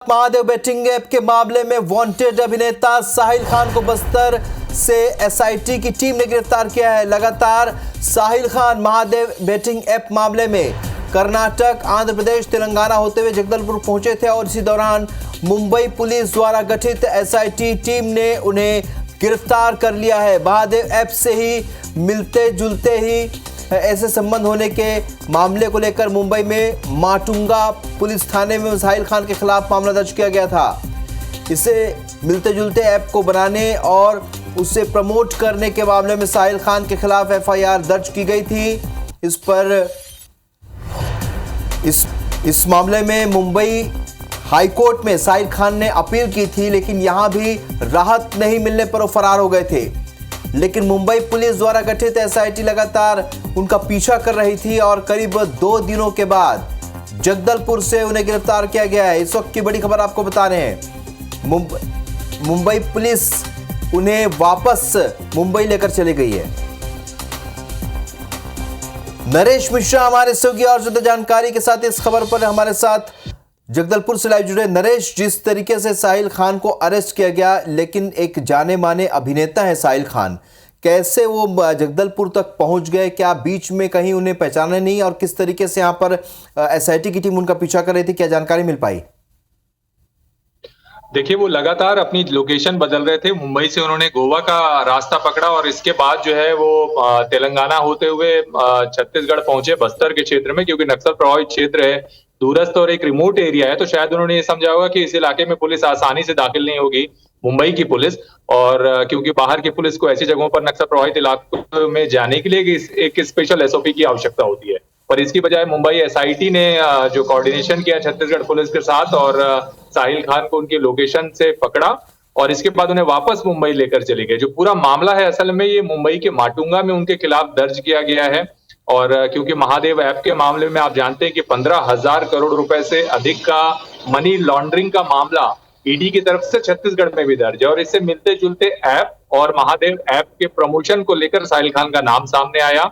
Mahadev betting app के मामले में वांटेड अभिनेता साहिल खान को बस्तर से एसआईटी की टीम ने गिरफ्तार किया है। लगातार साहिल खान महादेव बेटिंग ऐप मामले में कर्नाटक, आंध्र प्रदेश, तेलंगाना होते हुए जगदलपुर पहुंचे थे और इसी दौरान मुंबई पुलिस द्वारा गठित एसआईटी टीम ने उन्हें गिरफ्तार कर लिया है। महादेव ऐप से ही मिलते जुलते ही ऐसे संबंध होने के मामले को लेकर मुंबई में माटुंगा पुलिस थाने में साहिल खान के खिलाफ मामला दर्ज किया गया था। इसे मिलते जुलते ऐप को बनाने और उसे प्रमोट करने के मामले में साहिल खान के खिलाफ एफआईआर दर्ज की गई थी। इस मामले में मुंबई हाईकोर्ट में साहिल खान ने अपील की थी, लेकिन यहां भी राहत नहीं मिलने पर वो फरार हो गए थे। लेकिन मुंबई पुलिस द्वारा गठित एसआईटी लगातार उनका पीछा कर रही थी और करीब 2 दिनों के बाद जगदलपुर से उन्हें गिरफ्तार किया गया है। इस वक्त की बड़ी खबर आपको बता रहे हैं, मुंबई पुलिस उन्हें वापस मुंबई लेकर चली गई है। नरेश मिश्रा हमारे सहयोगी और ज्यादा जानकारी के साथ इस खबर पर हमारे साथ जगदलपुर से लाइव जुड़े। नरेश, जिस तरीके से साहिल खान को अरेस्ट किया गया, लेकिन एक जाने माने अभिनेता है साहिल खान, कैसे वो जगदलपुर तक पहुंच गए? क्या बीच में कहीं उन्हें पहचाना नहीं और किस तरीके से यहां पर एसआईटी की टीम उनका पीछा कर रही थी? क्या जानकारी मिल पाई? देखिए, वो लगातार अपनी लोकेशन बदल रहे थे। मुंबई से उन्होंने गोवा का रास्ता पकड़ा और इसके बाद जो है वो तेलंगाना होते हुए छत्तीसगढ़ पहुंचे, बस्तर के क्षेत्र में, क्योंकि नक्सल प्रभावित क्षेत्र है, दूरस्थ और एक रिमोट एरिया है। तो शायद उन्होंने ये समझा होगा कि इस इलाके में पुलिस आसानी से दाखिल नहीं होगी, मुंबई की पुलिस, और क्योंकि बाहर की पुलिस को ऐसी जगहों पर नक्सल प्रभावित इलाकों में जाने के लिए एक स्पेशल एसओपी की आवश्यकता होती है। और इसकी बजाय मुंबई एसआईटी ने जो कोऑर्डिनेशन किया छत्तीसगढ़ पुलिस के साथ और साहिल खान को उनके लोकेशन से पकड़ा और इसके बाद उन्हें वापस मुंबई लेकर चले गए। जो पूरा मामला है असल में ये मुंबई के माटुंगा में उनके खिलाफ दर्ज किया गया है। और क्योंकि महादेव ऐप के मामले में आप जानते हैं कि 15,000 करोड़ रुपए से अधिक का मनी लॉन्ड्रिंग का मामला ईडी की तरफ से छत्तीसगढ़ में भी दर्ज है। और इससे मिलते जुलते ऐप और महादेव ऐप के प्रमोशन को लेकर साहिल खान का नाम सामने आया।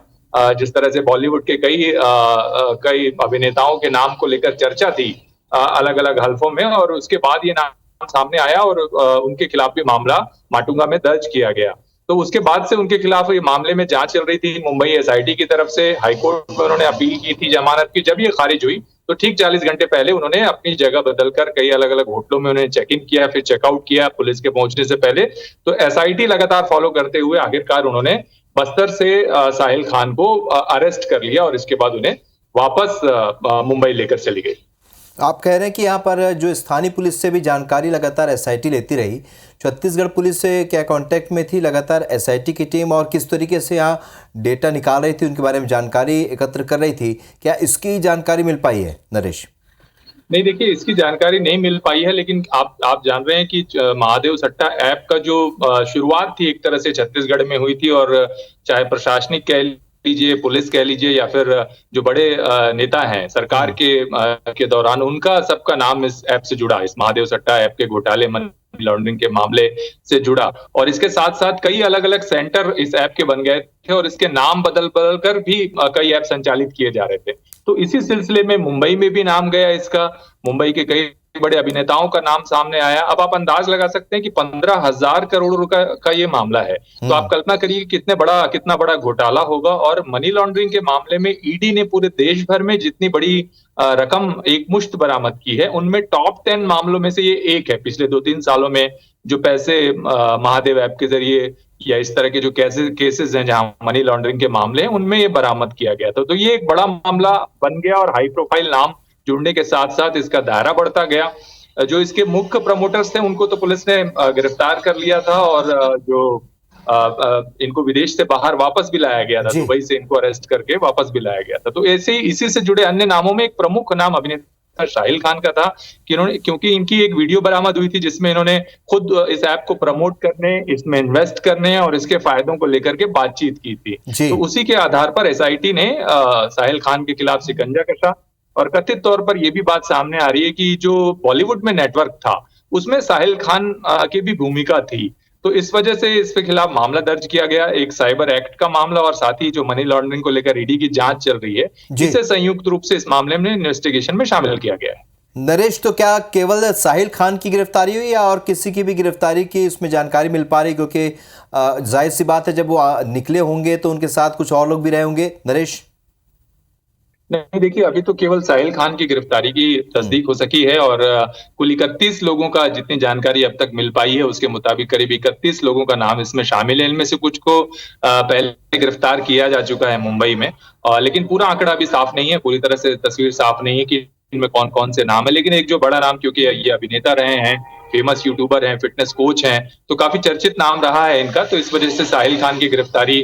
जिस तरह से बॉलीवुड के कई अभिनेताओं के नाम को लेकर चर्चा थी अलग अलग हल्फों में, और उसके बाद ये नाम सामने आया और उनके खिलाफ भी मामला माटुंगा में दर्ज किया गया। तो उसके बाद से उनके खिलाफ ये मामले में जांच चल रही थी। मुंबई एसआईटी की तरफ से हाईकोर्ट में उन्होंने अपील की थी जमानत की। जब ये खारिज हुई तो ठीक 40 घंटे पहले उन्होंने अपनी जगह बदलकर कई अलग अलग होटलों में उन्होंने चेक इन किया, फिर चेकआउट किया पुलिस के पहुंचने से पहले। तो एसआईटी लगातार फॉलो करते हुए आखिरकार उन्होंने बस्तर से साहिल खान को अरेस्ट कर लिया और इसके बाद उन्हें वापस मुंबई लेकर चली गई। आप कह रहे हैं कि यहाँ पर जो स्थानीय पुलिस से भी जानकारी लगातार एसआईटी लेती रही, छत्तीसगढ़ पुलिस से क्या कांटेक्ट में थी लगातार एसआईटी की टीम और किस तरीके से यहाँ डेटा निकाल रही थी, उनके बारे में जानकारी एकत्र कर रही थी? क्या इसकी जानकारी मिल पाई है नरेश? नहीं, देखिए, इसकी जानकारी नहीं मिल पाई है, लेकिन आप जान रहे हैं कि महादेव सट्टा ऐप का जो शुरुआत थी एक तरह से छत्तीसगढ़ में हुई थी, और चाहे प्रशासनिक कह लीजिए, पुलिस कह लीजिए, या फिर जो बड़े नेता हैं सरकार के दौरान, उनका सबका नाम इस ऐप से जुड़ा, इस महादेव सट्टा ऐप के घोटाले मनी लॉन्ड्रिंग के मामले से जुड़ा। और इसके साथ साथ कई अलग अलग सेंटर इस ऐप के बन गए थे और इसके नाम बदल कर भी कई ऐप संचालित किए जा रहे थे। तो इसी सिलसिले में मुंबई में भी नाम गया इसका, मुंबई के कई बड़े अभिनेताओं का नाम सामने आया। अब आप अंदाज लगा सकते हैं कि 15,000 करोड़ रुपए का ये मामला है। तो आप कल्पना करिए कितना बड़ा घोटाला होगा। और मनी लॉन्ड्रिंग के मामले में ईडी ने पूरे देश भर में जितनी बड़ी रकम एक मुश्त बरामद की है, उनमें टॉप 10 मामलों में से ये एक है। पिछले 2-3 सालों में जो पैसे महादेव ऐप के जरिए या इस तरह के जो केसेस हैं जहां मनी लॉन्ड्रिंग के मामले हैं, उनमें ये बरामद किया गया था। तो ये एक बड़ा मामला बन गया और हाई प्रोफाइल नाम जुड़ने के साथ साथ इसका दायरा बढ़ता गया। जो इसके मुख्य प्रमोटर्स थे उनको तो पुलिस ने गिरफ्तार कर लिया था और जो इनको विदेश से बाहर वापस भी लाया गया था, दुबई से इनको अरेस्ट करके वापस भी लाया गया था। तो ऐसे ही इसी से जुड़े अन्य नामों में एक प्रमुख नाम अभिनेता साहिल खान का था, क्योंकि इनकी एक वीडियो बरामद हुई थी जिसमें इन्होंने खुद इस ऐप को प्रमोट करने, इसमें इन्वेस्ट करने और इसके फायदों को लेकर के बातचीत की थी। तो उसी के आधार पर एसआईटी ने साहिल खान के खिलाफ शिकंजा कसा। और कथित तौर पर यह भी बात सामने आ रही है कि जो बॉलीवुड में नेटवर्क था उसमें साहिल खान की भी भूमिका थी। तो इस वजह से इसके खिलाफ मामला दर्ज किया गया, एक साइबर एक्ट का मामला, और साथ ही जो मनी लॉन्ड्रिंग को लेकर ईडी की जांच चल रही है, जिसे संयुक्त रूप से इस मामले में इन्वेस्टिगेशन में शामिल किया गया है। नरेश, तो क्या केवल साहिल खान की गिरफ्तारी हुई या और किसी की भी गिरफ्तारी की इसमें जानकारी मिल पा रही? क्योंकि जाहिर सी बात है, जब वो निकले होंगे तो उनके साथ कुछ और लोग भी रहे होंगे। नरेश? नहीं, देखिए अभी तो केवल साहिल खान की गिरफ्तारी की तस्दीक हो सकी है और कुल 31 लोगों का जितनी जानकारी अब तक मिल पाई है उसके मुताबिक करीब 31 लोगों का नाम इसमें शामिल है। इनमें से कुछ को पहले गिरफ्तार किया जा चुका है मुंबई में, लेकिन पूरा आंकड़ा अभी साफ नहीं है, पूरी तरह से तस्वीर साफ नहीं है कि इनमें कौन कौन से नाम है। लेकिन एक जो बड़ा नाम, क्योंकि ये अभिनेता रहे हैं, फेमस यूट्यूबर हैं, फिटनेस कोच हैं, तो काफी चर्चित नाम रहा है इनका, तो इस वजह से साहिल खान की गिरफ्तारी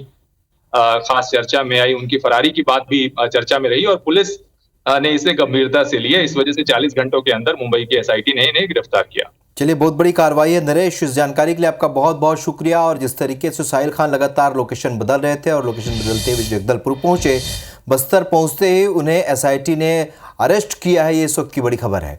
खास चर्चा में आई। उनकी फरारी की बात भी चर्चा में रही और पुलिस ने इसे गंभीरता से लिया। इस वजह से 40 घंटों के अंदर मुंबई की एसआईटी ने इन्हें गिरफ्तार किया। चलिए, बहुत बड़ी कार्रवाई है। नरेश, इस जानकारी के लिए आपका बहुत बहुत शुक्रिया। और जिस तरीके से साहिल खान लगातार लोकेशन बदल रहे थे और लोकेशन बदलते हुए जगदलपुर पहुंचे, बस्तर पहुंचते ही उन्हें एसआईटी ने अरेस्ट किया है, ये इस वक्त की बड़ी खबर है।